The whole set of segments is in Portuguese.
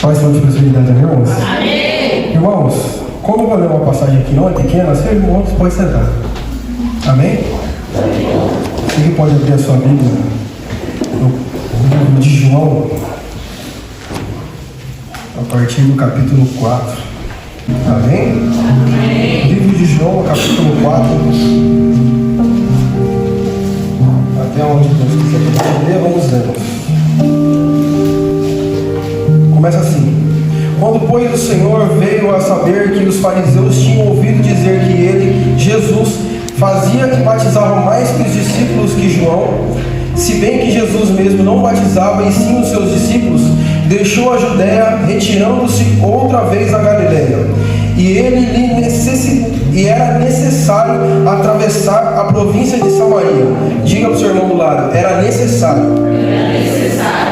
Nós temos possibilidade, irmãos? Amém. Irmãos, como eu vou ler uma passagem aqui não é pequena, você irmãos pode sentar. Amém? Você pode abrir a sua Bíblia no livro de João, a partir do capítulo 4. Amém? Amém. Livro de João, capítulo 4. Até onde Deus quiser ler, vamos ler. Começa assim: quando, pois, o Senhor veio a saber que os fariseus tinham ouvido dizer que ele, Jesus, fazia que batizava mais que os discípulos que João, se bem que Jesus mesmo não batizava e sim os seus discípulos, deixou a Judéia, retirando-se outra vez a Galileia. E era necessário atravessar a província de Samaria. Diga para o seu irmão do lado: era necessário.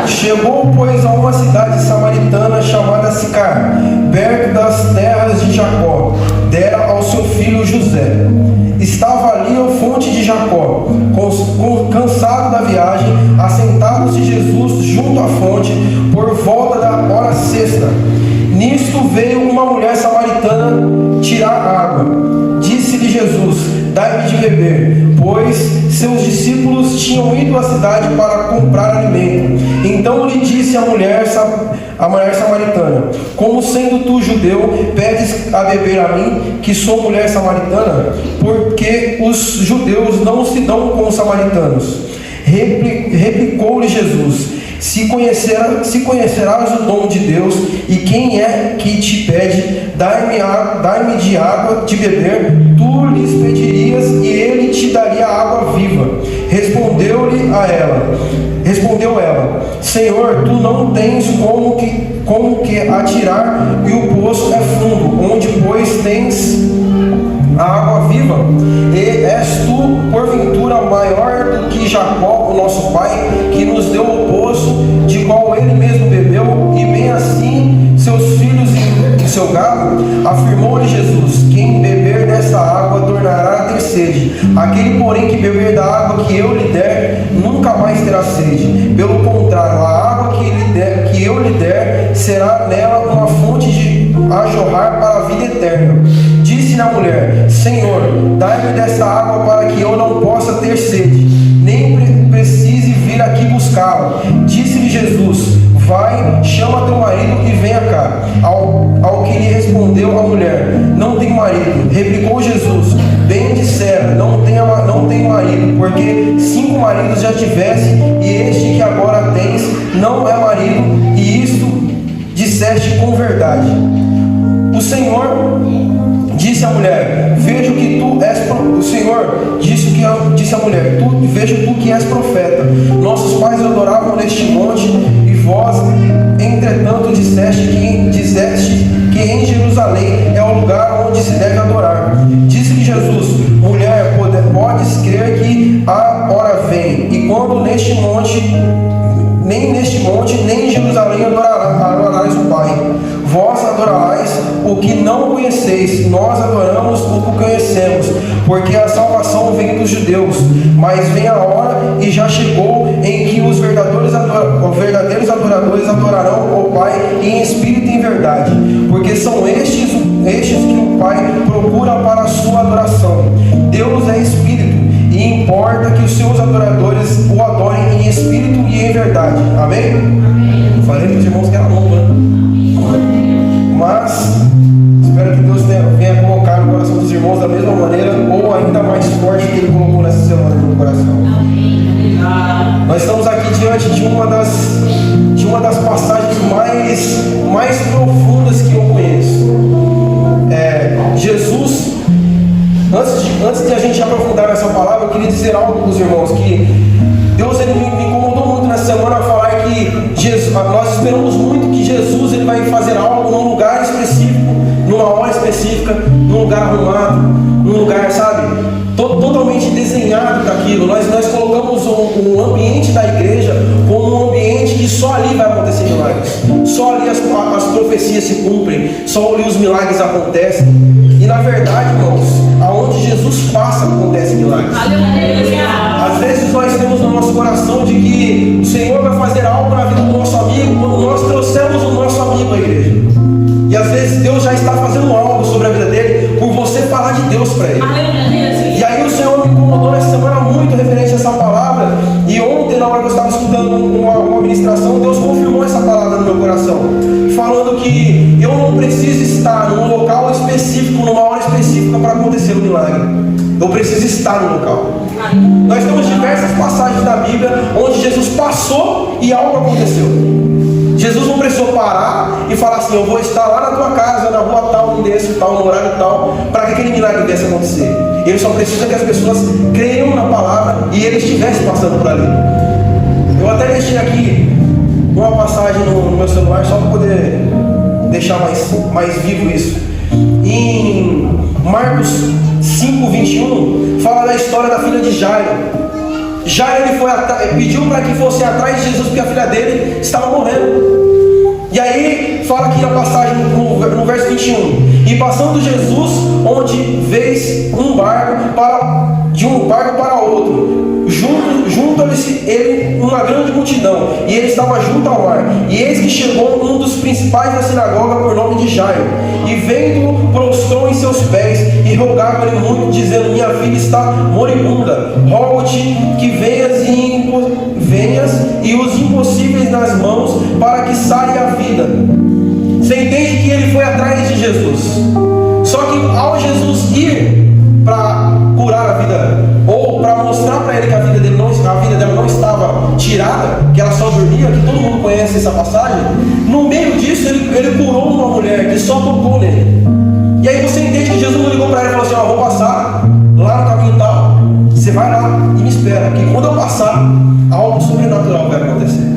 Chegou, pois, a uma cidade samaritana chamada Sicar, perto das terras de Jacó, dera ao seu filho José. Estava ali a fonte de Jacó. Cansado da viagem, assentado-se Jesus junto à fonte, por volta da hora sexta. Nisto veio uma mulher samaritana tirar água. Disse-lhe Jesus: dai-me de beber, pois seus discípulos tinham ido à cidade para comprar alimento. Então lhe disse a mulher samaritana: como sendo tu judeu, pedes a beber a mim, que sou mulher samaritana? Porque os judeus não se dão com os samaritanos. Replicou-lhe Jesus: se conhecerás o dom de Deus, e quem é que te pede, dai-me de água de beber, tu lhes pedirias e ele te daria água viva. Respondeu ela: Senhor, tu não tens como que atirar, e o poço é fundo, onde pois tens a água viva? E és tu, porventura, maior do que Jacó, o nosso pai, que nos deu o poço, de qual ele mesmo bebeu, e bem assim seus filhos e seu gado? Afirmou-lhe Jesus: quem beber desta água tornará a ter sede. Aquele, porém, que beber da água que eu lhe der, nunca mais terá sede. Pelo contrário, a água que eu lhe der será nela uma fonte a jorrar para a vida eterna. Disse-lhe a mulher: Senhor, dai-me desta água para que eu não possa ter sede, nem precise vir aqui buscá-la. Disse-lhe Jesus: vai, chama teu marido e venha cá. Ao que lhe respondeu a mulher: não tenho marido. Replicou Jesus: bem dissera, não tenho marido, porque 5 maridos já tivesse, e este que agora tens não é marido, e isto disseste com verdade. O Senhor disse à mulher: vejo que tu és o Senhor disse à mulher: vejo tu que és profeta. Nossos pais adoravam neste monte, e vós, entretanto, disseste que em Jerusalém é o lugar onde se deve adorar. Disse-lhe Jesus: mulher, podes crer que a hora vem, e quando nem neste monte, nem em Jerusalém adorarás o Pai. Vós adorais o que não conheceis, nós adoramos o que conhecemos, porque a salvação vem dos judeus. Mas vem a hora, e já chegou, em que os verdadeiros adoradores adorarão o Pai em espírito e em verdade, porque são estes que o Pai procura para a sua adoração. Deus é espírito, e importa que os seus adoradores o adorem em espírito e em verdade. Amém? Amém. Falei para os irmãos que era longo, né? Mas espero que Deus venha colocar no coração dos irmãos da mesma maneira, ou ainda mais forte que Ele colocou nessa semana no coração. Amém. Nós estamos aqui diante de uma das passagens mais profundas que eu conheço. Jesus, antes de a gente aprofundar nessa palavra, eu queria dizer algo para os irmãos, que Deus ele me incomodou muito nessa semana a falar que nós esperamos muito que Jesus ele vai fazer algo num lugar específico, numa hora específica, num lugar arrumado, num lugar, sabe, totalmente desenhado daquilo. Nós colocamos o ambiente da igreja como um ambiente que só ali vai acontecer milagres, só ali as profecias se cumprem, só ali os milagres acontecem. E na verdade, irmãos, aonde Jesus passa acontece milagres. Às vezes nós temos no nosso coração de que o Senhor vai fazer algo na vida do nosso amigo quando nós trouxemos o nosso amigo à igreja. Deus para ele. E aí o Senhor me incomodou nessa semana muito referente a essa palavra. E ontem, na hora que eu estava escutando uma ministração, Deus confirmou essa palavra no meu coração, falando que eu não preciso estar num local específico, numa hora específica para acontecer o milagre. Eu preciso estar no local. Nós temos diversas passagens da Bíblia onde Jesus passou e algo aconteceu. Jesus não precisou parar e falar assim: eu vou estar lá na tua casa, na rua tal, no endereço tal, no horário tal, para que aquele milagre viesse acontecer. Ele só precisa que as pessoas creiam na palavra e ele estivesse passando por ali. Eu até deixei aqui uma passagem no meu celular só para poder deixar mais vivo isso. Em Marcos 5:21 fala da história da filha de Jairo. Jairo pediu para que fosse atrás de Jesus porque a filha dele estava morrendo. E aí fala aqui a passagem no verso 21: e passando Jesus onde vês um barco de um barco para outro, junto-lhe ele uma grande multidão, e ele estava junto ao mar. E eis que chegou um dos principais da sinagoga, por nome de Jairo, e vendo-o, prostrou em seus pés e rogava-lhe muito, dizendo: minha filha está moribunda, rogo-te que venhas e os impossíveis nas mãos, para que saia a vida. Você entende que ele foi atrás de Jesus. Só que ao Jesus ir para curar a vida, ou para mostrar para ele que a vida dela não estava tirada, que ela só dormia, que todo mundo conhece essa passagem, no meio disso ele curou uma mulher que só tocou nele. E aí você entende que Jesus não ligou para ela e falou assim: ó, vou passar lá no caminho tal, você vai lá e me espera, que quando eu passar, algo sobrenatural vai acontecer.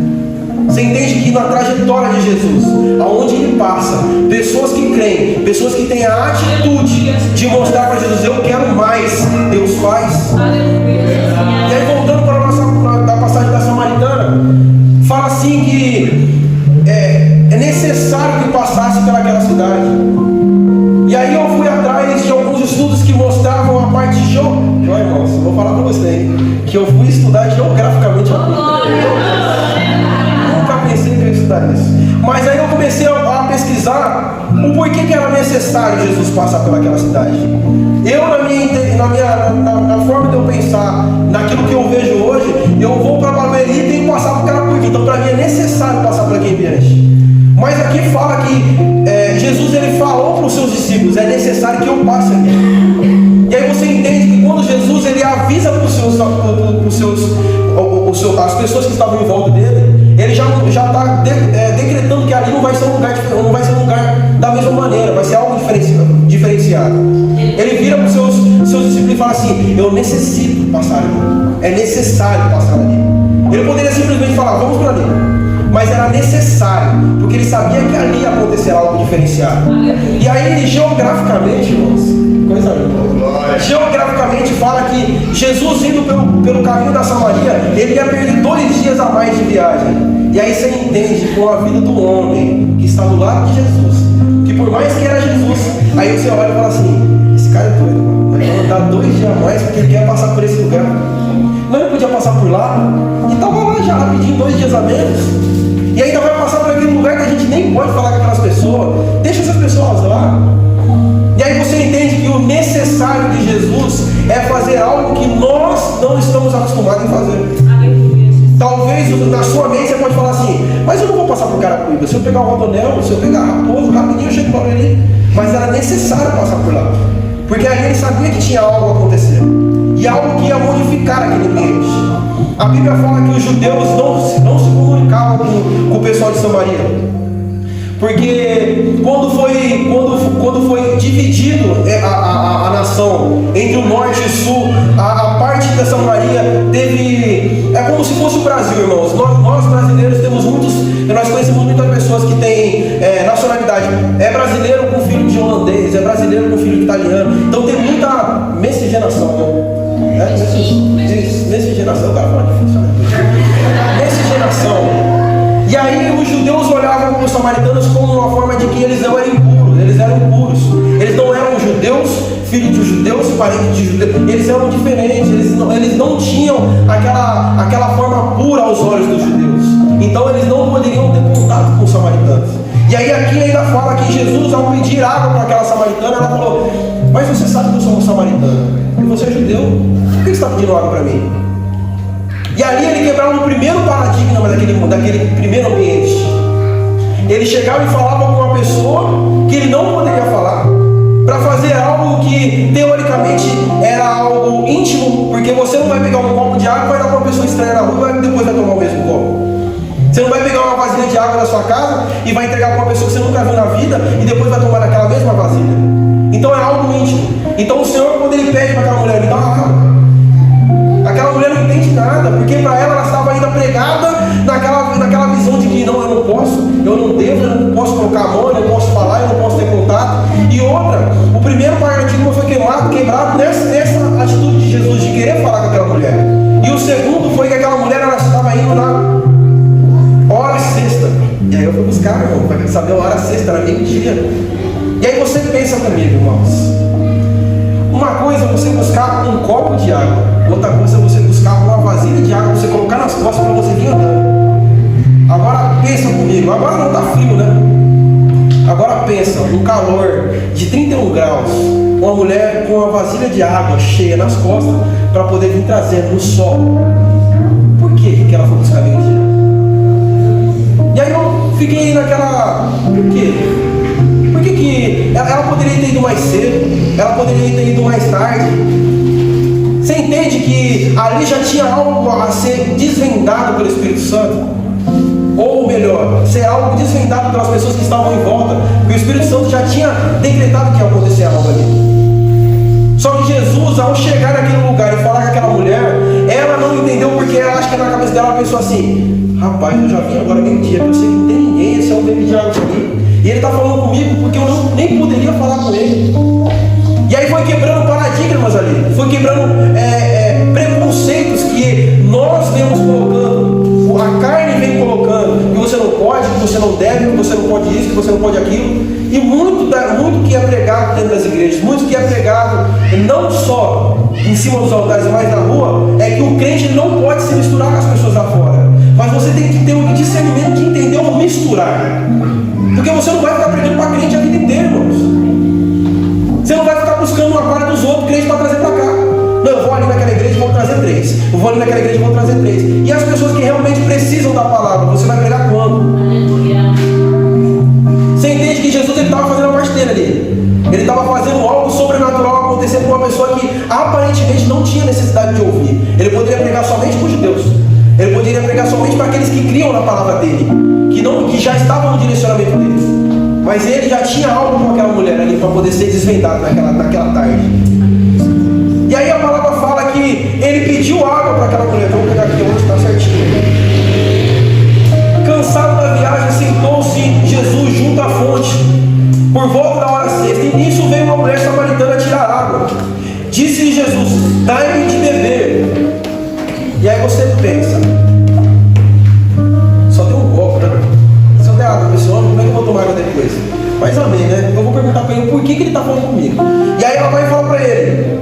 Você entende que na trajetória de Jesus, aonde ele passa, pessoas que creem, pessoas que têm a atitude de mostrar para Jesus: eu quero mais, Deus faz. E aí, voltando para a passagem da Samaritana, fala assim que é necessário que passasse pelaquela cidade. E aí eu fui atrás de alguns estudos que mostravam a parte de irmãos, eu vou falar para você que eu fui estudar geograficamente a nunca pensei em estudar isso. Mas aí eu comecei a pesquisar o porquê que era necessário Jesus passar pelaquela cidade. Eu, na forma de eu pensar, naquilo que eu vejo hoje, eu vou para Barueri e tenho que passar por aquela porquê. Então para mim é necessário passar por aquele ambiente. Mas aqui fala que Jesus ele falou para os seus discípulos: é necessário que eu passe aqui. E aí você entende que quando Jesus ele avisa para as pessoas que estavam em volta dele, ele já está decretando que ali não vai ser um lugar da mesma maneira, vai ser algo diferenciado. Ele vira para os seus discípulos e fala assim: eu necessito passar ali, é necessário passar ali. Ele poderia simplesmente falar: vamos para ali, mas era necessário, porque ele sabia que ali ia acontecer algo diferenciado. E aí, geograficamente, irmãos, coisa linda, geograficamente fala que Jesus indo pelo caminho da Samaria, ele ia perder 2 dias a mais de viagem. E aí você entende, com a vida do homem que está do lado de Jesus, que por mais que era Jesus, aí você olha e fala assim: esse cara é doido, mano, vai andar 2 dias a mais porque ele quer passar por esse lugar. Não, ele podia passar por lá, e estava lá já rapidinho, 2 dias a menos. E ainda vai passar por aquele lugar que a gente nem pode falar com aquelas pessoas. Deixa essas pessoas lá. E aí você entende que o necessário de Jesus é fazer algo que nós não estamos acostumados a fazer. Talvez na sua mente você pode falar assim: mas eu não vou passar por Carapicuíba. Se eu pegar o Rodonel, se eu pegar Raposo, rapidinho eu chego para ali. Mas era necessário passar por lá, porque aí ele sabia que tinha algo acontecendo, e algo que ia modificar aquele ambiente. A Bíblia fala que os judeus não se comunicavam com o pessoal de Samaria, porque quando foi dividido a nação entre o norte e o sul, a parte da Samaria teve, é como se fosse o Brasil, irmãos. Nós brasileiros nós conhecemos muitas pessoas que têm nacionalidade, é brasileiro com filho de holandês, é brasileiro com filho de italiano, então tem muita miscigenação, né? Miscigenação, cara, fala difícil, né? Miscigenação. E aí os judeus olhavam para os samaritanos como uma forma de que eles não eram impuros, eles eram puros. Eles não eram judeus, filhos de judeus, parentes de judeus, eles eram diferentes, eles não tinham aquela forma pura aos olhos dos judeus. Então eles não poderiam ter contato com os samaritanos. E aí aqui ainda fala que Jesus, ao pedir água para aquela samaritana, ela falou: mas você sabe que eu sou um samaritano e você é judeu, por que você está pedindo água para mim? E ali ele quebrava o primeiro paradigma daquele primeiro ambiente. Ele chegava e falava com uma pessoa que ele não poderia falar, para fazer algo que teoricamente era algo íntimo, porque você não vai pegar um copo de água e vai dar para uma pessoa estranha na rua e depois vai tomar o mesmo copo. Você não vai pegar uma vasilha de água na sua casa e vai entregar para uma pessoa que você nunca viu na vida e depois vai tomar naquela mesma vasilha. Então é algo íntimo. Então o Senhor, quando ele pede para aquela mulher, me dá uma água, aquela mulher não entende nada, porque para ela estava ainda pregada naquela visão de que não, eu não posso, eu não devo, eu não posso colocar a mão, eu não posso falar, eu não posso ter contato. E outra, o primeiro paradigma foi quebrado nessa atitude de Jesus de querer falar com aquela mulher. E o segundo foi que aquela mulher ela estava indo na hora sexta. E aí eu fui buscar, irmão, para saber a hora sexta, era meio-dia. E aí você pensa comigo, irmãos. Uma coisa é você buscar um copo de água, outra coisa é você buscar uma vasilha de água, você colocar nas costas para você vir andando. Agora pensa comigo, agora não está frio, né? Agora pensa, no calor de 31 graus, uma mulher com uma vasilha de água cheia nas costas para poder vir trazendo no sol. Por que ela foi buscar meio-dia? E aí eu fiquei naquela... Por quê? Por que ela poderia ter ido mais cedo? Ela poderia ter ido mais tarde? Você entende que ali já tinha algo a ser desvendado pelo Espírito Santo? Ou melhor, ser algo desvendado pelas pessoas que estavam em volta, porque o Espírito Santo já tinha decretado que ia acontecer algo ali. Só que Jesus, ao chegar naquele lugar e falar com aquela mulher, ela não entendeu, porque ela acha que na cabeça dela ela pensou assim: rapaz, eu já vim agora meio-dia, eu sei que não tem ninguém, esse é um bebê de água para mim. E ele está falando comigo porque eu nem poderia falar com ele. E aí foi quebrando paradigmas ali, foi quebrando preconceitos que nós vemos colocando, a carne vem colocando, que você não pode, que você não deve, que você não pode isso, que você não pode aquilo. E muito que é pregado dentro das igrejas, muito que é pregado não só em cima dos altares, mas na rua, é que o crente não pode se misturar com as pessoas lá fora. Mas você tem que ter o discernimento de entender o misturar. Porque você não vai ficar pregando para crente a vida inteira, irmãos. Você não vai ficar buscando uma parte dos outros crentes para trazer para cá. Não, eu vou ali naquela igreja e vou trazer 3. Eu vou ali naquela igreja e vou trazer 3. E as pessoas que realmente precisam da palavra, você vai pregar quando? Você entende que Jesus estava fazendo a parte dele ali. Ele estava fazendo algo sobrenatural acontecer com uma pessoa que aparentemente não tinha necessidade de ouvir. Ele poderia pregar somente para os judeus. Ele poderia pregar somente para aqueles que criam na palavra dele, que já estavam no direcionamento deles. Mas ele já tinha algo com aquela mulher ali para poder ser desvendado naquela tarde. E aí a palavra fala que ele pediu água para aquela mulher. Vamos pegar aqui onde está certinho. Cansado da viagem, sentou-se Jesus junto à fonte, por volta da hora sexta. E nisso veio uma mulher samaritana tirar água. Disse-lhe Jesus: dai-me de beber. E aí você pensa: só tem um copo, né? Se eu der água para esse homem, como é que eu vou tomar água depois? Mas amém, né? Eu vou perguntar para ele por que ele está falando comigo. E aí ela vai falar para ele: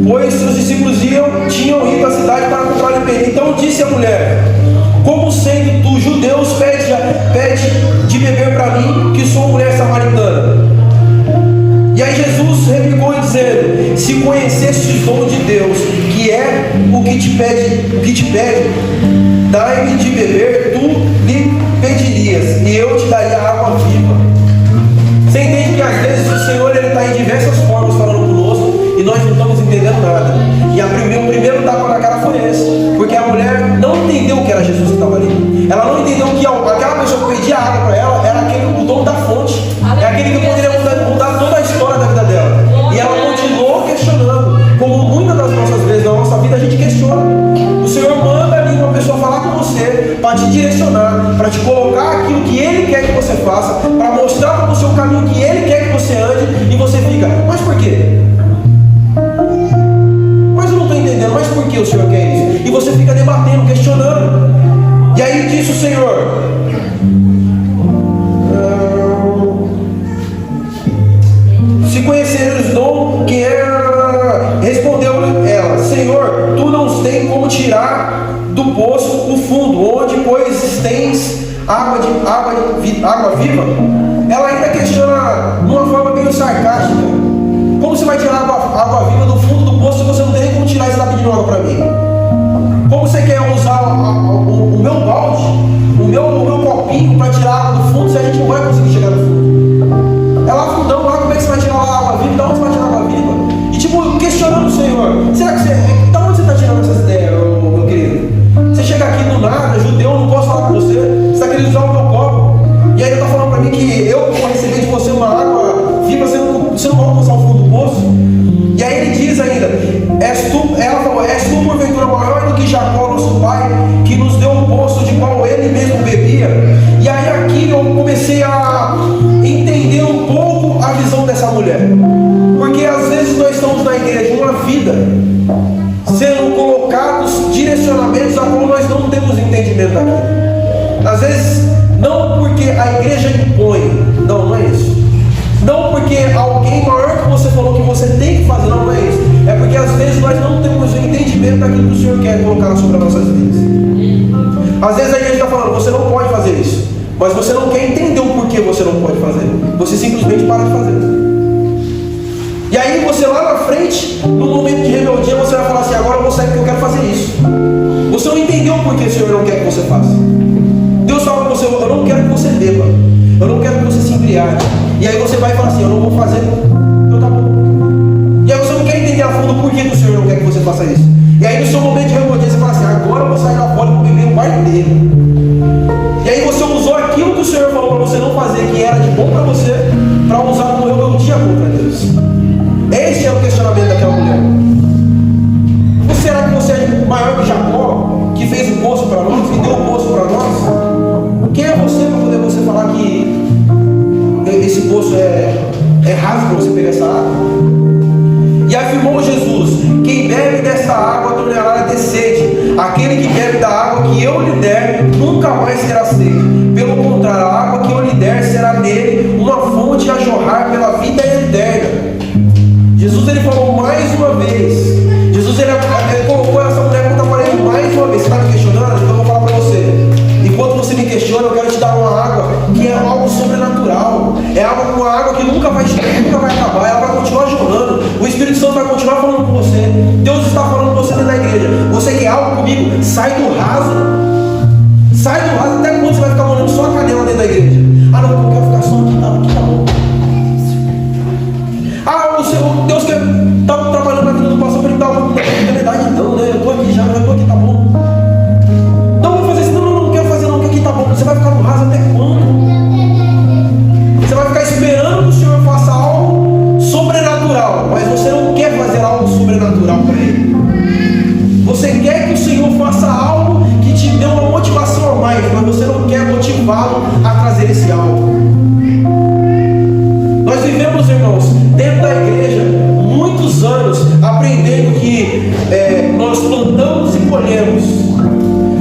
pois seus discípulos tinham ido à cidade para comprar peixe. Então disse a mulher: como sendo tu judeus, pede de beber para mim, que sou mulher samaritana. E aí Jesus replicou dizendo: se conhecesses o dom de Deus, que é o que te pede, dai-me de beber, tu lhe pedirias, e eu te daria água viva. Você entende que às vezes o Senhor está em diversas formas falando conosco e nós não estamos entendendo nada. E o primeiro tapa na cara foi esse, porque a mulher não entendeu que era Jesus que estava ali. Ela não entendeu que aquela pessoa que pedia água para ela era o dono da fonte, é aquele que poderia mudar toda a história da vida dela. E ela continuou questionando, como muitas das nossas vezes na nossa vida a gente questiona. O Senhor manda ali uma pessoa falar com você, para te direcionar, para te colocar aquilo que Ele quer que você faça, para mostrar para você o caminho que Ele quer que você ande, e você fica: mas por quê? Mas eu não estou entendendo, mas por que o Senhor quer isso? E você fica debatendo, questionando. E aí disse o Senhor: se conheceres o dom que era, respondeu ela: Senhor, tu não tens como tirar do poço o fundo, onde pois tens água viva, ela ainda questiona de uma forma meio sarcástica: como você vai tirar água viva do fundo do poço se você não tem nem como tirar e você está pedindo água para mim? Como você quer usar o meu balde, o meu copinho para tirar água do fundo se a gente não vai conseguir chegar no fundo? Ela fundão lá, como é que você vai tirar a água viva? De onde você vai tirar a água viva? E tipo, questionando o Senhor: será que da onde você está tirando essas ideias, meu querido? Você chega aqui do nada, judeu, eu não posso falar com você, você está querendo usar o meu copo, e aí ele está falando para mim que eu vou receber de você uma água viva, você não vai alcançar o fundo do poço? E aí ele diz ainda: ela falou, és tu porventura maior do que Jacó, nosso pai, que nos deu um poço de qual ele mesmo bebia? E aí aqui eu comecei a entender um pouco a visão dessa mulher, porque às vezes nós estamos na igreja uma vida sendo colocados direcionamentos a qual nós não temos entendimento aqui. Às vezes não porque a igreja impõe, não é isso. Não porque alguém maior que você falou que você tem que fazer, não é isso. É porque às vezes nós não temos o entendimento daquilo que o Senhor quer colocar sobre as nossas vidas. Às vezes a igreja está falando: você não pode fazer isso, mas você não quer entender o porquê você não pode fazer. Você simplesmente para de fazer. E aí você lá na frente, no momento de rebeldia, você vai falar assim: agora eu vou sair porque eu quero fazer isso. Você não entendeu o porquê o Senhor não quer que você faça. Deus fala para você: eu não quero que você beba, eu não quero que você se embriague. E aí você vai falar assim: eu não vou fazer, então tá bom. E aí você não quer entender a fundo o porquê que o Senhor não quer que você faça isso. E aí no seu momento de rebeldia você fala assim: agora eu vou sair lá fora e vou beber o bar inteiro. E aí você usou aquilo que o Senhor falou para você não fazer, que era de bom para você, para usar como rebeldia contra Deus. Esse é o questionamento daquela mulher. Ou será que você é maior que Jacó, que fez o poço para nós, que deu o poço para nós? Quem é você para poder você falar que esse poço é raso para você pegar essa água? E afirmou Jesus: quem bebe dessa água tornará a ter sede. Aquele que bebe da água que eu lhe der nunca mais terá sede. Pelo contrário, a água que eu lhe der será nele uma fonte a jorrar pela vida eterna. Jesus ele falou mais uma vez. Jesus ele colocou essa mulher contra a parede mais uma vez. Você está me questionando? Então eu vou falar para você. Enquanto você me questiona, eu quero te dar uma água que é algo sobrenatural. É uma água que nunca vai acabar. Ela vai continuar jorrando. O Espírito Santo vai continuar falando com você. Deus está falando com você dentro da igreja. Você quer algo comigo? Sai do raso. Sai do raso. Até quando você vai ficar morando só a canela dentro da igreja? Ah não, eu quero ficar só aqui, tá bom. Ah, Deus quer estar trabalhando na vida do pastor para ele dar uma oportunidade. Não, né? Eu estou aqui já, eu estou aqui, tá bom. Não vou fazer isso, não quero fazer não, que aqui tá bom. Você vai ficar no raso até quando? Você vai ficar esperando que o Senhor faça algo sobrenatural, mas você não quer fazer algo sobrenatural para Ele. Você quer que o Senhor faça algo que te dê uma motivação a mais, mas você não quer motivá-lo a trazer esse algo. Nós vivemos, irmãos, dentro da igreja, muitos anos aprendendo que nós plantamos e colhemos.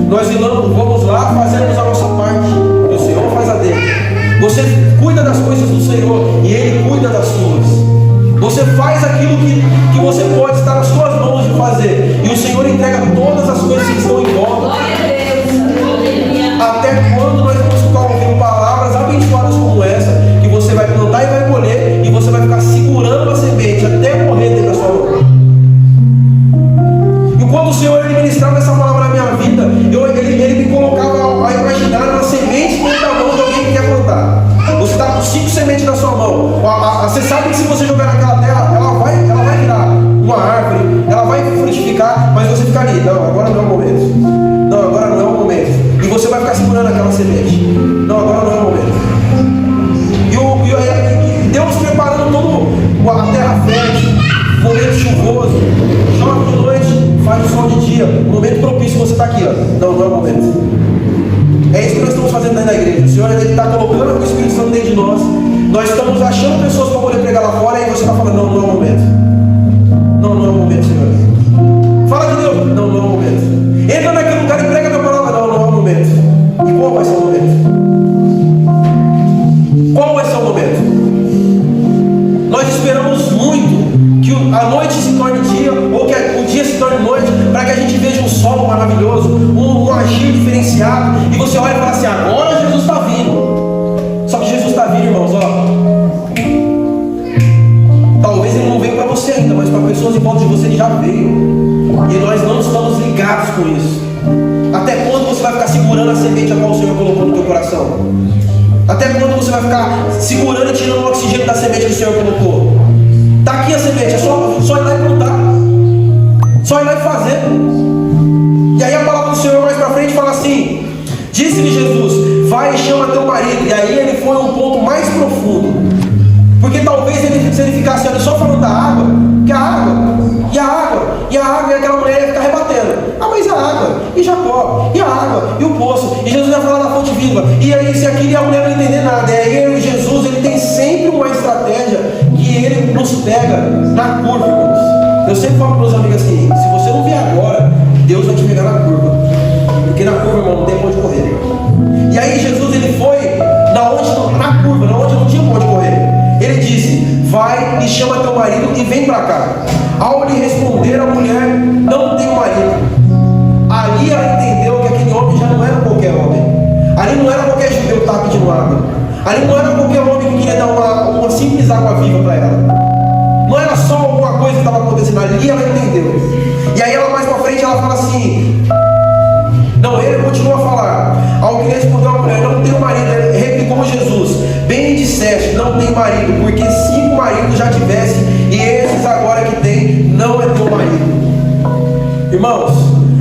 Nós vamos lá, fazemos a nossa parte, o Senhor faz a dele. Você cuida das coisas do Senhor e Ele cuida das suas. Você faz aquilo que você pode estar nas suas mãos de fazer, e o Senhor entrega todas as coisas que estão em volta. Até quando nós vamos ficar ouvindo palavras abençoadas como essa, que você vai plantar e vai colher, e você vai ficar segurando a semente até morrer dentro da sua mão? E quando o Senhor ele ministrava essa palavra na minha vida, ele me colocava a imaginar uma semente dentro da mão de alguém que quer plantar. Você está com 5 sementes na sua mão. Você sabe que se você jogar naquela terra, ela vai virar uma árvore, ela vai frutificar, mas você fica ali: não, agora não é o momento. Não, agora não é o momento. E você vai ficar segurando aquela semente. Não, agora não é o momento. E Deus preparando toda a terra fértil, momento chuvoso, chove de noite, faz o sol de dia, momento propício, você está aqui, ó. Não, não é o momento. É isso que nós estamos fazendo dentro da igreja. O Senhor está colocando o Espírito Santo dentro de nós. Nós estamos achando pessoas para poder pregar lá fora, e você está falando: não, não é o momento. Não, não é o momento, Senhor. Fala de Deus. Não, não é o momento. Entra naquele lugar e prega a minha palavra. Não, não é o momento. E qual vai ser o momento? Qual vai ser o momento? Nós esperamos muito que a noite se torne dia, ou que o dia se torne noite, para que a gente veja um sol maravilhoso, um agir diferenciado, e você olha e fala assim: agora Jesus Deus em volta de você, Ele já veio. E nós não estamos ligados com isso. Até quando você vai ficar segurando a semente a qual o Senhor colocou no teu coração? Até quando você vai ficar segurando e tirando o oxigênio da semente que o Senhor colocou? Está aqui a semente, é só ir lá e plantar. Só ir lá e fazer. E aí a palavra do Senhor mais para frente fala assim: disse-lhe Jesus, vai e chama teu marido. E aí ele foi a um ponto mais profundo. Porque talvez se ele ficasse ali só falando da água, que a água, e a água, e a água, e aquela mulher ia ficar rebatendo. Ah, mas a água, e Jacó, e a água, e o poço, e Jesus ia falar da fonte viva. E aí se aquilo e a mulher não entender nada. E aí Jesus, ele tem sempre uma estratégia que ele nos pega na curva, irmãos. Eu sempre falo para meus amigos assim: se você não vier agora, Deus vai te pegar na curva. Porque na curva, irmão, não tem pra onde correr. E aí Jesus, ele foi na curva, onde não tinha pra onde correr. Ele disse: vai e chama teu marido e vem para cá. Ao lhe responder a mulher: não tenho marido. Ali ela entendeu que aquele homem já não era qualquer homem. Ali não era qualquer judeu que estava pedindo água. Ali não era qualquer homem que queria dar uma simples água viva para ela. Não era só alguma coisa que estava acontecendo ali, ela entendeu. E aí ela mais para frente ela fala assim: não, ele continua a falar. Ao que respondeu a mulher: não tenho marido. Ele replicou Jesus: bem disseste, não tem marido, porque 5 maridos já tivesse, e esses agora que tem, não é teu marido. Irmãos,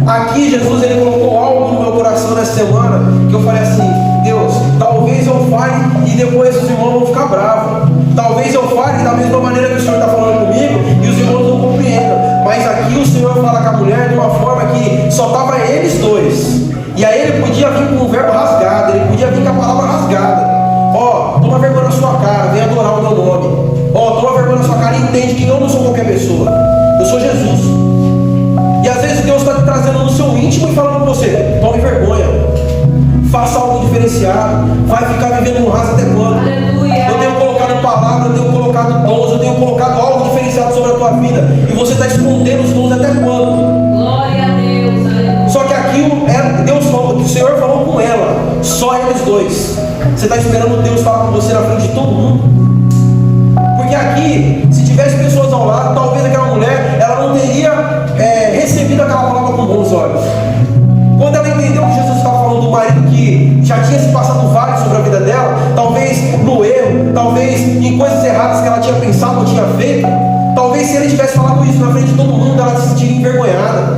aqui Jesus, ele colocou algo no meu coração nessa semana, que eu falei assim: Deus, talvez eu fale e depois os irmãos vão ficar bravos. Talvez eu fale da mesma maneira que o Senhor está falando comigo e os irmãos não compreendam. Mas aqui o Senhor fala com a mulher de uma forma que só estava eles dois. E aí ele podia vir com um verbo rasgado, ele podia vir com a palavra rasgada. Ó, toma vergonha na sua cara, vem adorar o meu nome. Ó, toma vergonha na sua cara e entende que eu não sou qualquer pessoa. Eu sou Jesus. E às vezes Deus está te trazendo no seu íntimo e falando com você: tome vergonha. Faça algo diferenciado. Vai ficar vivendo no raso até quando? Aleluia. Eu tenho colocado palavra, eu tenho colocado dons, eu tenho colocado algo diferenciado sobre a tua vida. E você está escondendo os dons até quando? Glória a Deus. Aleluia. Só que aqui Deus falou, o Senhor falou com ela, só eles dois. Você está esperando Deus falar com você na frente de todo mundo? Porque aqui, se tivesse pessoas ao lado, talvez aquela mulher, ela não teria recebido aquela palavra com bons olhos. Quando ela entendeu que Jesus estava falando do marido que já tinha se passado vários sobre a vida dela, talvez no erro, talvez em coisas erradas que ela tinha pensado ou tinha feito, talvez se ele tivesse falado isso na frente de todo mundo, ela se sentiria envergonhada,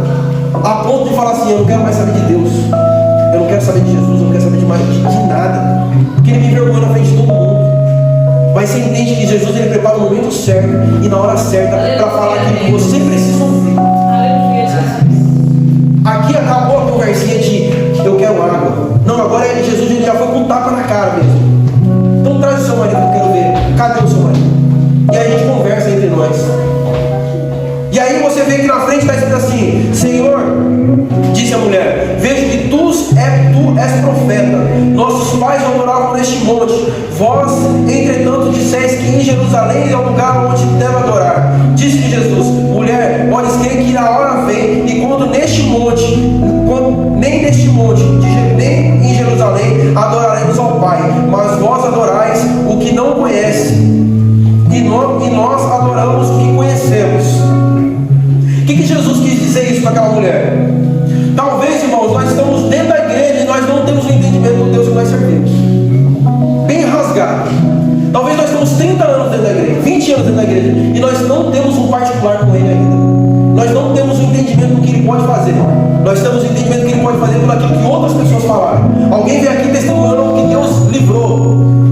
a ponto de falar assim: eu não quero mais saber de Deus, eu não quero saber de Jesus, eu não quero saber de nada, porque ele me envergonha na frente de todo mundo. Mas você entende que Jesus, ele prepara o momento certo e na hora certa para falar aquilo que você precisa ouvir. Aqui acabou a conversinha de eu quero água. Não, agora Jesus, ele já foi com um tapa na cara mesmo. Então traz o seu marido que eu quero ver. Cadê o seu marido? E aí a gente conversa entre nós. E aí você vê que na frente está escrito assim: Senhor, disse a mulher, vejo que tu és profeta. Nossos pais adoravam neste monte. Vós, entretanto, disseis que em Jerusalém é o lugar onde deve adorar. Disse-lhe Jesus: mulher, podes crer que a hora vem, e quando nem neste monte, nem em Jerusalém, adoraremos ao Pai, mas vós adorais o que não conhece, e nós adoramos o que conhecemos. O que Jesus quis dizer isso para aquela mulher? Talvez, irmãos, nós estamos dentro da igreja e nós não temos o entendimento do Deus que nós servimos. Bem rasgado. Talvez nós temos 30 anos dentro da igreja, 20 anos dentro da igreja, e nós não temos um particular com Ele ainda. Nós não temos o entendimento do que Ele pode fazer. Nós temos o entendimento do que Ele pode fazer por aquilo que outras pessoas falaram. Alguém veio aqui testemunhando o que Deus livrou,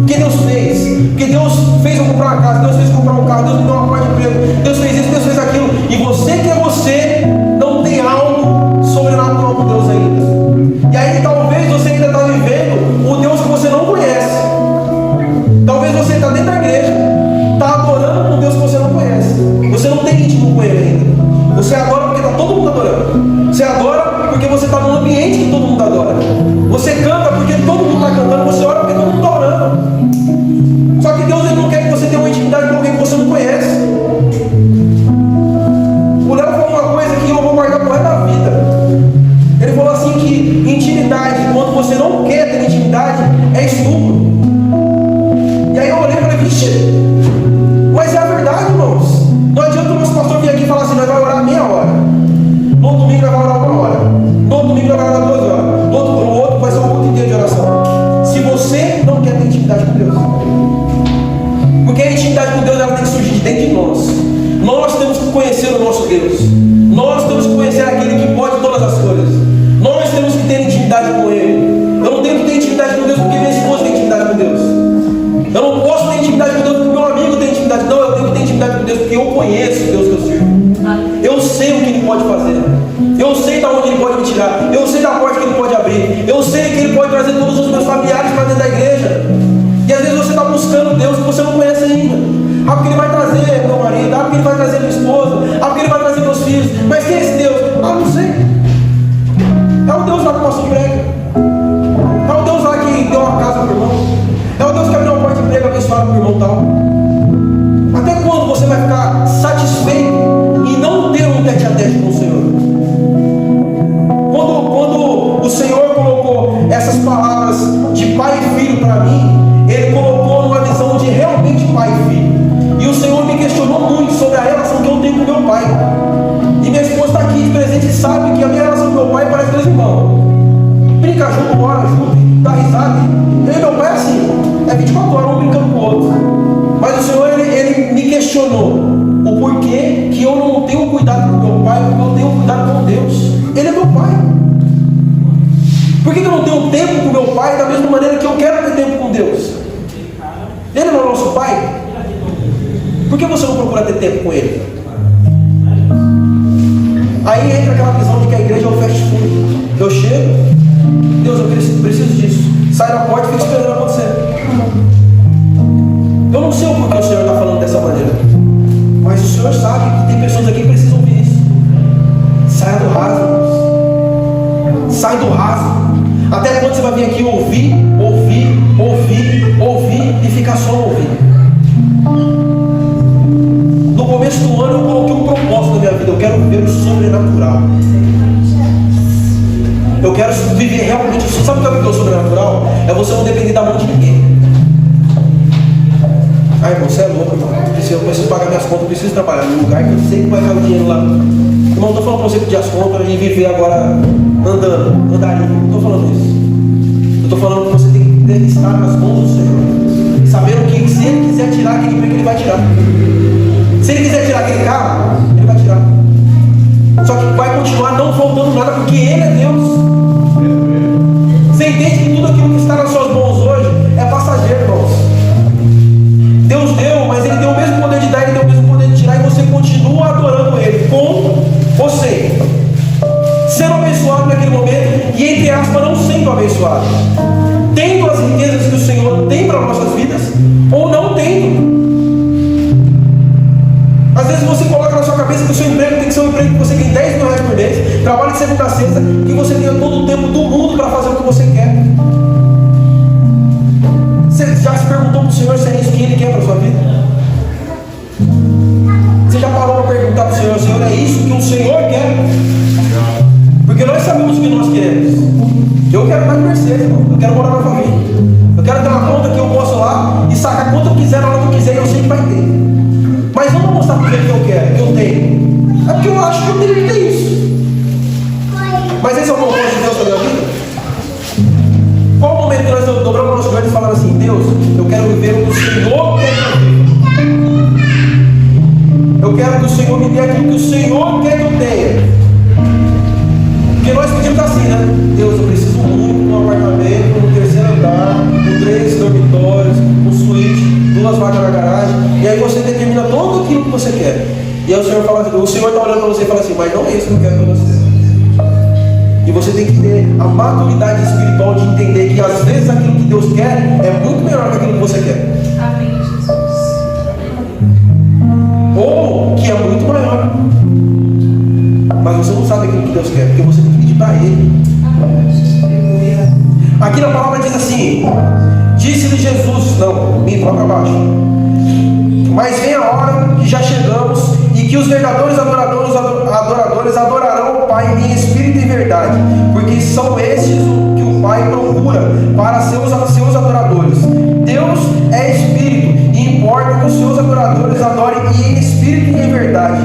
o que Deus fez, que Deus fez eu comprar uma casa, Deus fez eu comprar um carro, Deus me deu uma parte de emprego, Deus fez isso, Deus fez aquilo. E você que é você, não tem algo sobrenatural com Deus ainda. E aí talvez você ainda está vivendo o Deus que você não conhece. Talvez você está dentro da igreja, está adorando um Deus que você não conhece. Você não tem íntimo com Ele ainda. Você adora porque está todo mundo adorando. Você adora porque você está num ambiente que todo mundo adora. Você canta porque todo mundo está cantando. Você ora porque todo mundo está orando. Só que Deus, ele não quer que você tenha uma intimidade com alguém que você não conhece. O Léo falou uma coisa que eu vou guardar pro resto da vida. Ele falou assim que intimidade, quando você não quer ter intimidade, é estupro. E aí eu olhei e falei: vixe, mas é a verdade, irmãos. Não adianta o nosso pastor vir aqui e falar assim: não, Porque a intimidade com Deus ela tem que surgir de dentro de nós. Nós temos que conhecer o nosso Deus. Nós temos que conhecer aquele que pode todas as coisas. Nós temos que ter intimidade com Ele. Eu não tenho que ter intimidade com Deus porque minha esposa tem intimidade com Deus. Eu não posso ter intimidade com Deus porque meu amigo tem intimidade. Não, eu tenho que ter intimidade com Deus porque eu conheço o Deus que eu sirvo. Eu sei o que Ele pode fazer. Eu sei de onde Ele pode me tirar. Eu sei da porta que Ele pode abrir. Eu sei que Ele pode trazer todos os meus familiares para dentro da igreja. E às vezes você está buscando Deus que você não conhece ainda. Ah, porque Ele vai trazer meu marido. Ah, porque Ele vai trazer minha esposa. Ah, porque Ele vai trazer meus filhos. Mas quem é esse Deus? Ah, não sei. É o Deus lá que passou prega. É o Deus lá que deu uma casa para o irmão. É o Deus que abriu uma porta de emprego abençoada para o irmão tal. Até quando você vai ficar satisfeito e não ter um tete-a-tete com o Senhor? Quando o Senhor colocou essas palavras de pai e filho para mim, Ele colocou numa visão de realmente pai e filho. E o Senhor me questionou muito sobre a relação que eu tenho com meu pai. E minha esposa está aqui de presente e sabe que a minha relação com meu pai parece dois irmãos. Brinca junto, mora junto, dá risada. Eu e meu pai é assim, é 24 horas um brincando com o outro. Mas o Senhor, ele me questionou o porquê que eu não tenho cuidado com meu pai, porque eu tenho cuidado com Deus. Ele é meu pai. Por que eu não tenho tempo com meu pai da mesma maneira que eu quero ter tempo com Deus? Ele não é nosso pai? Por que você não procura ter tempo com ele? Aí entra aquela visão de que a igreja é o fast food. Eu chego, Deus, eu preciso disso. Sai da porta e fica esperando acontecer. Eu não sei o porquê o Senhor está falando dessa maneira. Mas o Senhor sabe que tem pessoas aqui que precisam ouvir isso. Saia do raso, irmãos. Sai do raso. Até quando você vai vir aqui ouvir e ficar só ouvindo? No começo do ano eu coloquei um propósito na minha vida. Eu quero viver o sobrenatural. Eu quero viver realmente. Sabe o que é viver o sobrenatural? É você não depender da mão de ninguém. Ah, irmão, você é louco, irmão. Eu preciso pagar minhas contas, eu preciso trabalhar num lugar que eu sei que vai cair o dinheiro lá. Irmão, não estou falando para você pedir as contas e viver agora andarinho. Não estou falando isso. Eu estou falando que você tem que estar nas mãos do Senhor, sabendo que se Ele quiser tirar aquele emprego, Ele vai tirar. Se Ele quiser tirar aquele carro, Ele vai tirar. Só que vai continuar não faltando nada, porque Ele é Deus. Você entende que tudo aquilo que está nas suas mãos hoje é passageiro, irmãos. Deus deu, mas Ele tem o mesmo poder de dar, Ele tem o mesmo poder de tirar, e você continua adorando Ele com você, sendo abençoado naquele momento, e entre aspas, não sendo abençoado, tendo as riquezas que o Senhor tem para nossas vidas, ou não tendo. Às vezes você coloca na sua cabeça que o seu emprego tem que ser um emprego que você ganha 10 mil reais por mês, trabalha de segunda a sexta, que você tenha todo o tempo do mundo para fazer o que você quer. Você já se perguntou para o Senhor se é isso que Ele quer para a sua vida? Você já parou para perguntar para o Senhor, Senhor, é isso que o Senhor quer? Porque nós sabemos o que nós queremos. Eu quero estar de Mercedes, irmão. Eu quero morar na família. Eu quero ter uma conta que eu posso lá e sacar quanto eu quiser, na hora que eu quiser, e eu sei que vai ter. Mas não vou mostrar porque que eu quero, que eu tenho. É porque eu acho que eu teria que ter isso. Mas esse é o propósito de Deus para a minha vida? Qual o momento que nós dobramos nossos joelhos e falamos assim, Deus, eu quero viver o que o Senhor quer que eu viva. Eu quero que o Senhor me dê aquilo que o Senhor quer que eu tenha. Porque nós pedimos assim, né? Deus, eu preciso muito de um apartamento, no terceiro andar, com 3 dormitórios, com suíte, 2 vagas na garagem. E aí você determina tudo aquilo que você quer. E aí o Senhor fala assim, o Senhor está olhando para você e fala assim, mas não é isso que eu quero para você. E você tem que ter a maturidade espiritual de entender que às vezes aquilo que Deus quer é muito melhor que aquilo que você quer. Amém, Jesus. Ou que é muito maior. Mas você não sabe aquilo que Deus quer, porque você tem que pedir para Ele. Aqui na palavra diz assim, disse-lhe Jesus, não, me coloca abaixo. Mas vem a hora que já chegamos e que os verdadeiros adoradores adorarão o Pai em espírito e verdade, porque são estes que o Pai procura para seus adoradores. Deus é espírito e importa que os seus adoradores adorem em espírito e em verdade.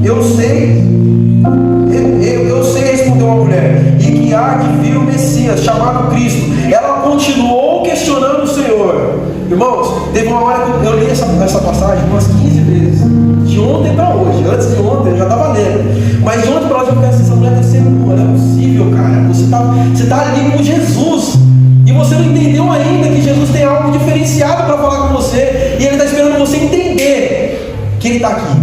Eu sei, respondeu a mulher, e que há de vir o Messias, chamado Cristo. Ela continuou questionando o Senhor. Irmãos, teve uma hora que eu li essa passagem umas 15 vezes. De ontem para hoje. Antes de ontem eu já estava lendo. Mas de ontem para hoje eu penso, essa mulher deve ser, não é possível, cara. Você tá ali com Jesus. E você não entendeu ainda que Jesus tem algo diferenciado para falar com você. E Ele está esperando você entender que Ele está aqui.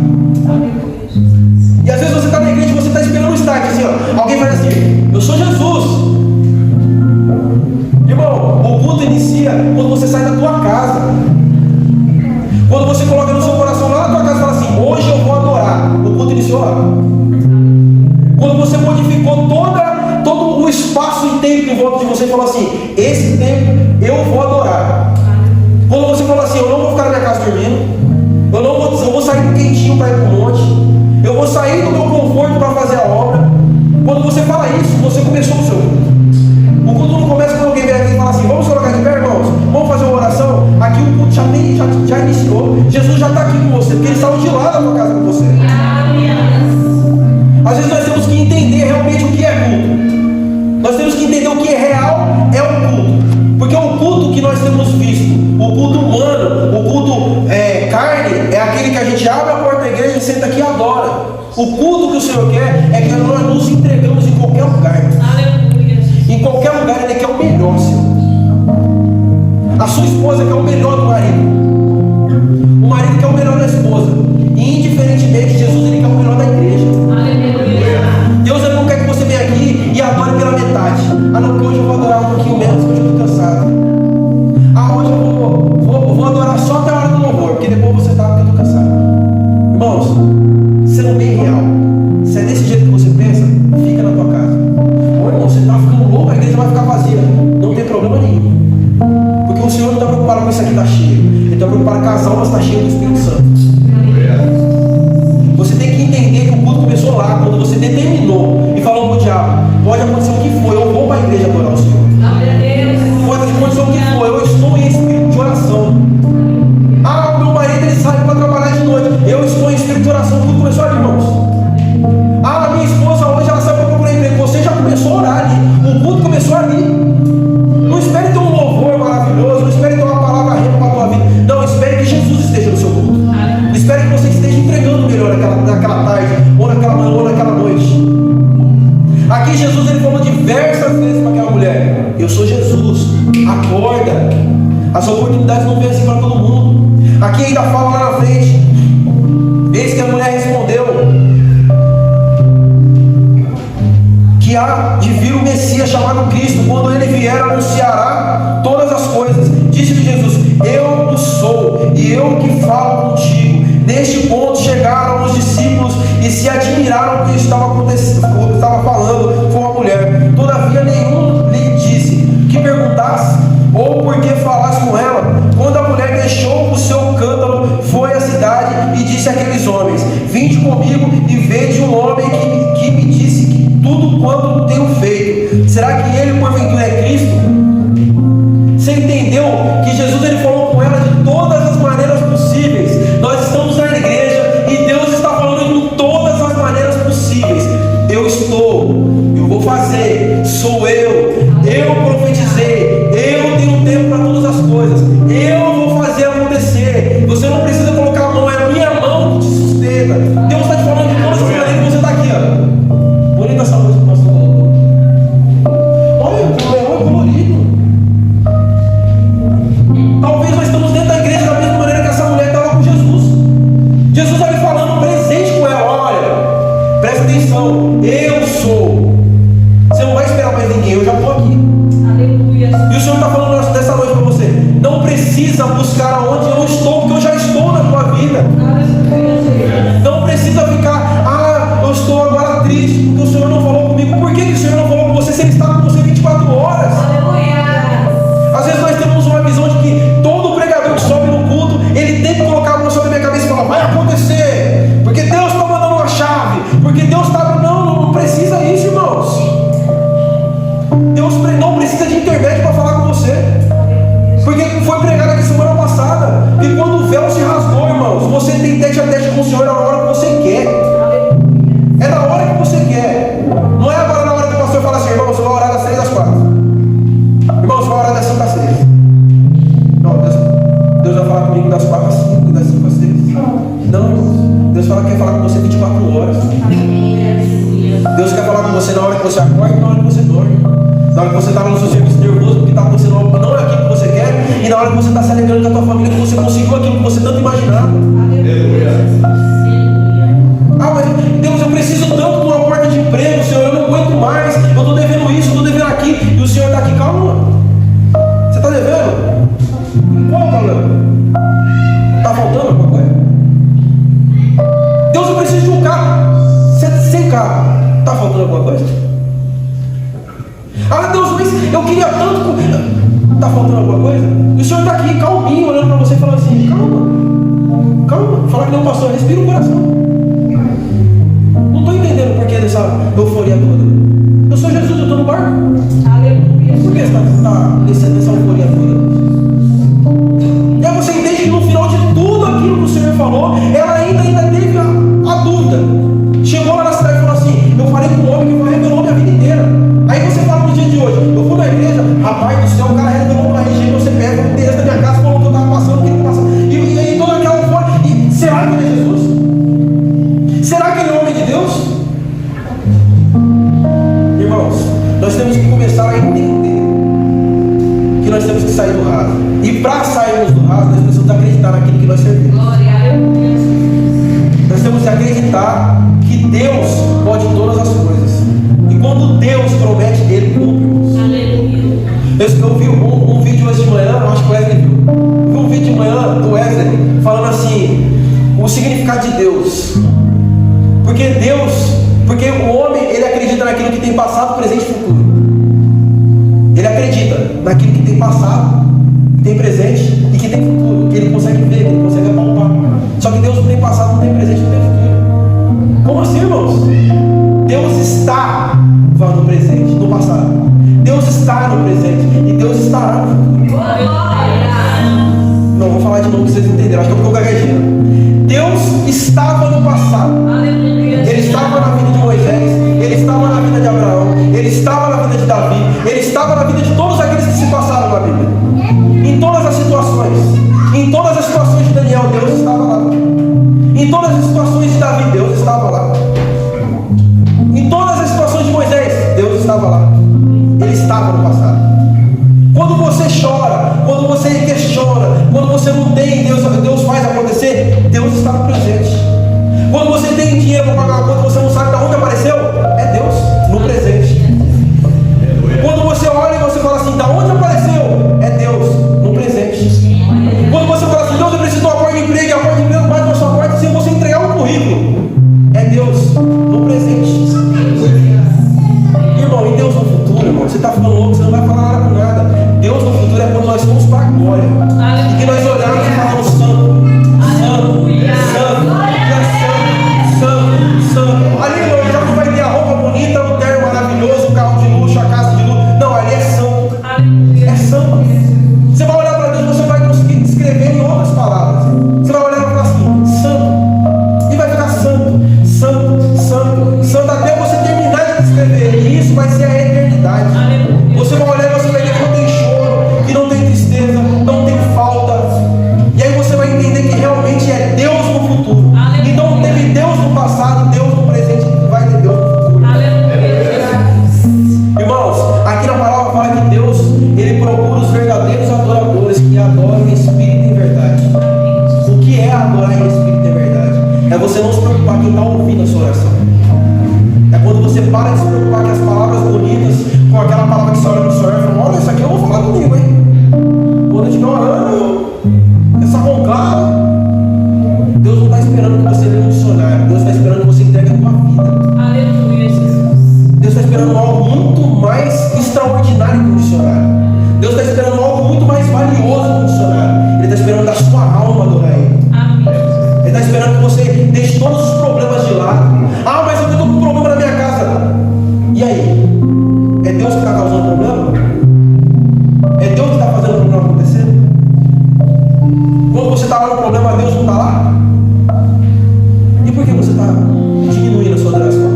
E às vezes você está na igreja e você está esperando um start, assim, ó. Alguém vai assim, eu sou Jesus. Irmão, o culto inicia quando você sai da tua casa. Quando você coloca no seu coração lá na tua casa e fala assim, hoje eu vou adorar. O culto iniciou lá. Quando você modificou todo o espaço e tempo em volta de você e falou assim, esse tempo eu vou adorar. Quando você fala assim, eu não vou ficar na minha casa dormindo, eu vou sair do quentinho para ir para o monte, eu vou sair do meu conforto para fazer a obra. Quando você fala isso, você começou o seu culto. O culto não começa quando alguém vem aqui e fala assim, vamos colocar de pé, irmãos, vamos fazer uma oração. Aqui o culto já iniciou. Jesus já está aqui com você, porque Ele saiu de lá da tua casa com você. Às vezes nós temos que entender realmente o que é culto. Nós temos que entender o que é real é o culto. Porque o culto que nós temos visto, o culto humano, o culto carne, é aquele que a gente abre a porta da igreja e senta aqui e adora. O culto que o Senhor quer é que nós nos entregamos em qualquer lugar. Em qualquer lugar Ele quer o melhor, Senhor. A sua esposa quer o melhor do marido. O marido quer o melhor da esposa. E indiferentemente, Jesus Ele quer o melhor da igreja. Deus Ele não quer que você venha aqui e adore pela metade. Ah não, porque hoje eu vou adorar um pouquinho menos, porque hoje eu estou cansado. Ah, hoje eu vou adorar só até a hora do louvor, porque depois você está porque eu estou cansado. Irmãos, sendo bem real, se é desse jeito que você pensa, fica na tua casa. Ô irmão, você está ficando louco, a igreja vai ficar vazia. Não tem problema nenhum. Porque o Senhor não está preocupado com isso aqui está cheio. Ele está preocupado com as almas está cheio do Espírito Santo. Você tem que entender que o culto começou lá, quando você determinou e falou para o diabo, pode acontecer o que for, eu vou para a igreja adorar o Senhor. Pode acontecer o que for, eu estou em espírito de oração. Ah, o meu marido ele sai para trabalhar de noite, eu estou em espírito de oração. O culto começou ali, irmãos. Ah, a minha esposa hoje ela sai para procurar emprego. Você já começou a orar ali. O culto começou ali. Não espere ter um louvor maravilhoso, não espere ter uma palavra rema para a tua vida. Não, espere que Jesus esteja no seu culto. Espere que você esteja entregando melhor naquela tarde, ou naquela manhã, ou naquela noite. Aqui Jesus ele falou diversas vezes para aquela mulher, eu sou Jesus, acorda. As oportunidades não vêm assim para todo mundo. Aqui ainda fala lá na frente, eis que a mulher respondeu que há de vir o Messias chamado Cristo, quando ele vier anunciará todas as coisas. Disse-lhe Jesus, eu o sou, e eu que falo contigo. Neste ponto chegaram os discípulos e se admiraram do que estava falando com a mulher. Todavia nenhum lhe disse que perguntasse, ou porque falasse com ela. Quando a mulher deixou o seu cântaro, foi à cidade e disse àqueles homens, vinde comigo e vede um homem que me disse que tudo quanto tenho feito. Será que ele porventura é Cristo? Você entendeu que Jesus ele falou com ela de todas as maneiras possíveis. Nós estamos na igreja e Deus está falando de todas as maneiras possíveis. Eu vou fazer, sou eu profetizei, eu tenho tempo para todas as coisas, eu vou fazer acontecer. Você não precisa colocar a mão, é a minha mão que te sustenta. Deus está te falando de todas as maneiras que você está aqui, ó. Bonita essa música, pastor. Olha, o leão é colorido. Talvez nós estamos dentro da igreja da mesma maneira que essa mulher estava com Jesus. Jesus está me falando presente com ela. Olha, presta atenção, eu sou. Você não vai esperar mais ninguém, eu já estou aqui. Aleluia. E o Senhor está falando dessa noite para você, não precisa buscar aonde eu estou, porque eu já estou na tua vida. Não precisa ficar, eu estou agora triste, porque o Senhor não falou comigo. Por que o Senhor não falou com você se Ele está com você 24 horas? Às vezes nós temos uma visão de que todo pregador que sobe no culto, ele tem que colocar a mão sobre a minha cabeça e falar, vai acontecer, porque Deus está mandando uma chave, porque Deus está... Não precisa isso, irmãos. Deus não precisa de intermédio para falar com você, porque foi pregado aqui semana passada, e quando o véu se rasgou, irmãos, você tem vai falar comigo das 4 às 5, das 5 às 6. Não, Deus fala que quer falar com você 24 horas. Deus quer falar com você na hora que você acorda e na hora que você dorme. Na hora que você está no seu serviço nervoso porque está acontecendo algo não é aquilo que você quer. E na hora que você está se alegrando com a tua família que você conseguiu aquilo que você tanto imaginava. Ah, mas Deus, eu preciso tanto de uma porta de emprego, Senhor, eu não aguento mais. Eu estou devendo isso, eu estou devendo aquilo. E o Senhor está aqui, calma. Você está devendo? Qual o problema? Está faltando alguma coisa? Deus, eu preciso de um carro. Você sem carro. Está faltando alguma coisa? Ah, Deus, mas eu queria tanto. Está faltando alguma coisa? E o Senhor está aqui, calminho, olhando para você e falando assim: calma, calma. Fala que não, pastor, respira o coração. Não estou entendendo por que dessa euforia toda. Eu sou Jesus, eu estou no barco. Aleluia. Por que você está descendo essa euforia toda? E aí você entende que no final de tudo aquilo que o Senhor falou, ela ainda teve a dúvida. Chegou lá na cidade e falou assim: eu falei com um homem que revelou minha vida inteira. Aí você fala no dia de hoje: eu vou na igreja, rapaz do céu, o cara revelou uma RG, você pega o texto da minha casa, falou que eu estava passando, o que ele passando. E toda aquela euforia. E será que ele é Jesus? Será que ele é o homem de Deus? Irmãos, nós temos que começar a entender que nós temos que sair do raso. E para sairmos do raso, nós precisamos acreditar naquilo que nós servimos. Nós temos que acreditar que Deus pode todas as coisas. E quando Deus promete, Ele cumpre. Eu vi um vídeo hoje de manhã, acho que o Wesley viu. Eu vi um vídeo de manhã do Wesley falando assim: o significado de Deus. Porque o homem, ele acredita naquilo que tem passado, presente e futuro. Ele acredita naquilo que tem passado, que tem presente e que tem futuro, que ele consegue ver, que ele consegue apalpar. Só que Deus não tem passado, não tem presente, não tem futuro. Como assim, irmãos? Deus está no presente, no passado. Deus está no presente e Deus estará no futuro. Não, vou falar de novo para vocês entenderem, acho que eu estou gaguejando. Deus estava no passado. Ele estava na vida de Moisés, Ele estava na vida de Abraão, Ele estava na vida de Davi, Ele estava na vida de todos aqueles que se passaram na Bíblia. Em todas as situações, em todas as situações de Daniel, Deus estava lá. Em todas as situações de Davi, Deus estava lá. Em todas as situações de Moisés, Deus estava lá. Ele estava no passado. Quando você chora, quando você questiona, quando você não tem, Deus faz acontecer, Deus está no presente. Quando você tem dinheiro para pagar uma conta, você não sabe de onde apareceu, é Deus no presente. Quando você olha e você fala assim: da onde apareceu, é Deus no presente. Quando você fala assim: Deus, eu preciso de uma porta de emprego, e a porta de emprego bate na sua porta sem você entregar um currículo, é Deus no presente. Irmão, e Deus no futuro, irmão, você está ficando louco, você não vai falar nada com nada. Deus no futuro é quando nós vamos para a glória e que nós olhamos e falamos: santo, santo. Ali não, já não vai ter a roupa bonita, o terno maravilhoso, o carro de luxo, a casa de luxo. Não, ali é santo. É santo. Você vai olhar para Deus, você vai conseguir descrever em outras palavras. Você vai olhar e vai falar assim: santo. E vai ficar santo, santo, santo, santo, até você terminar de descrever. E isso vai ser a eternidade. Você vai olhar e você vai ver que não tem choro, que não tem tristeza, não tem falta. E aí você vai entender que realmente é Deus no futuro. Então teve Deus no passado, Deus no presente, e vai ter Deus no futuro. Irmãos, aqui na palavra fala que Deus, Ele procura os verdadeiros adoradores que adoram em espírito e em verdade. O que é adorar em espírito e em verdade? É você não se preocupar com quem está ouvindo a sua oração. É quando você para de se preocupar com as palavras bonitas, com aquela palavra que você olha para o Senhor e fala: olha, isso aqui eu vou falar comigo, hein? Quando eu estiver orando, essa conclave, Deus não está esperando que você leia um dicionário, Deus está esperando que você entregue a tua vida. Aleluia, Jesus. Deus está esperando algo muito mais extraordinário que um dicionário. Deus está esperando algo muito mais valioso que um dicionário. Ele está esperando da sua alma adorar Ele. Ele está esperando que você deixe todos os problemas de lado. Ah, mas eu estou com um problema na minha casa. E aí? É Deus que está causando problema? É Deus que está fazendo o problema acontecer? Quando você está lá no problema, Deus não está lá? E por que você está diminuindo a sua adoração?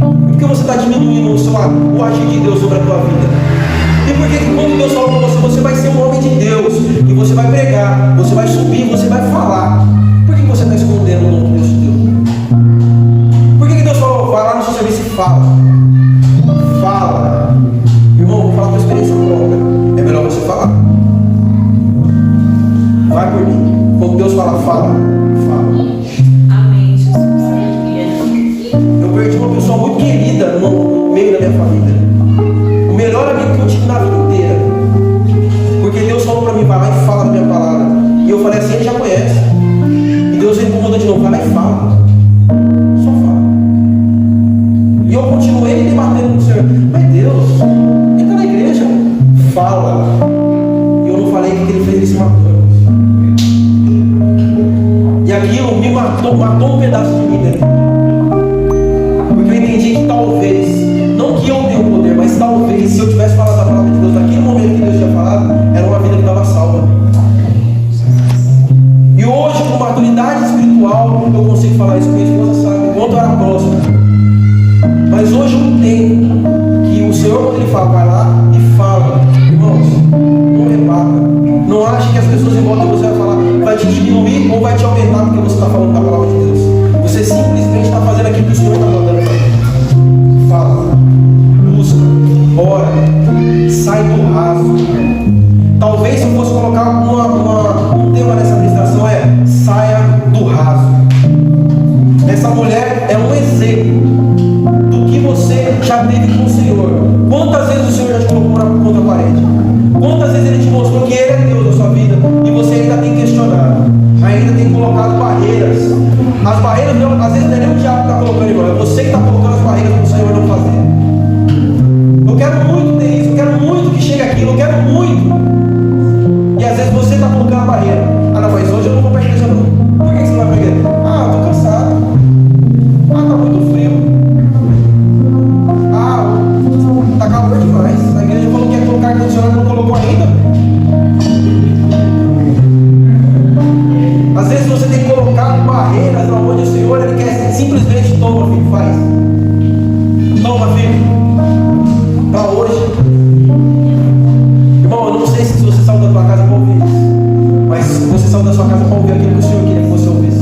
E por que você está diminuindo o agir de Deus sobre a tua vida? E por Porque quando Deus fala com você, você vai ser um homem de Deus, e você vai pregar, você vai subir, você vai falar. Por que você está escondendo o nome que Deus te deu? Por que Deus falou, vai lá no seu serviço e fala? Fala. Irmão, vou falar com a experiência própria. É melhor você falar. Vai por mim. Quando Deus fala, fala. Amém, Jesus. Eu perdi uma pessoa muito querida no meio da minha família. O melhor amigo que eu tive na vida inteira. Porque Deus falou para mim, vai lá e fala da minha palavra. E eu falei assim, ele já conhece. E Deus me incomodou de novo, vai lá e fala. Só fala. E eu continuei debatendo com o Senhor. Mas Deus, entra na igreja. Fala. E eu não falei que ele fez, ele se matou. E aquilo me matou um pedaço de mim dentro. Porque eu entendi que talvez, não que eu tenha o poder, mas talvez, se eu tivesse falado a palavra de Deus naquele momento que Deus tinha falado, era uma vida que estava salva. E hoje, com maturidade espiritual, eu consigo falar isso, minha esposa sabe, quanto eu era próximo. Mas hoje eu entendo que o Senhor, quando Ele fala, vai lá e fala. Irmãos, não rebata. Não ache que as pessoas em volta de você vai te diminuir ou vai te aumentar porque você está falando da palavra de Deus. Você simplesmente está fazendo aquilo que o Senhor está mandando fazer. Fala, busca, ora, sai do raso. Talvez se eu fosse colocar um tema nessa ministração saia do raso. Essa mulher é um exemplo do que você já teve com o Senhor. Quantas vezes o Senhor já te colocou contra a parede? Quantas vezes Ele te mostrou que Ele é Deus na sua vida e você ainda tem questionado, ainda tem colocado barreiras. As barreiras, não, às vezes não é nem o diabo que está colocando, irmão, é você que está colocando as barreiras para o Senhor não fazer. Eu quero muito ter isso, eu quero muito que chegue aquilo, eu quero muito. E às vezes você está colocando a barreira. Ah, não, mas hoje eu não vou para a igreja não. Por que você não vai para a igreja? Ah, eu estou cansado. Ah, está muito frio. Ah, está calor demais. A igreja falou que ia colocar ar-condicionado, não colocou ainda. Às vezes você tem colocado barreiras onde o Senhor Ele quer simplesmente toma, filho, faz. Toma, filho. Para hoje. Irmão, eu não sei se você saiu da sua casa para ouvir isso, mas você saiu da sua casa para ouvir aquilo que o Senhor queria que você ouvisse.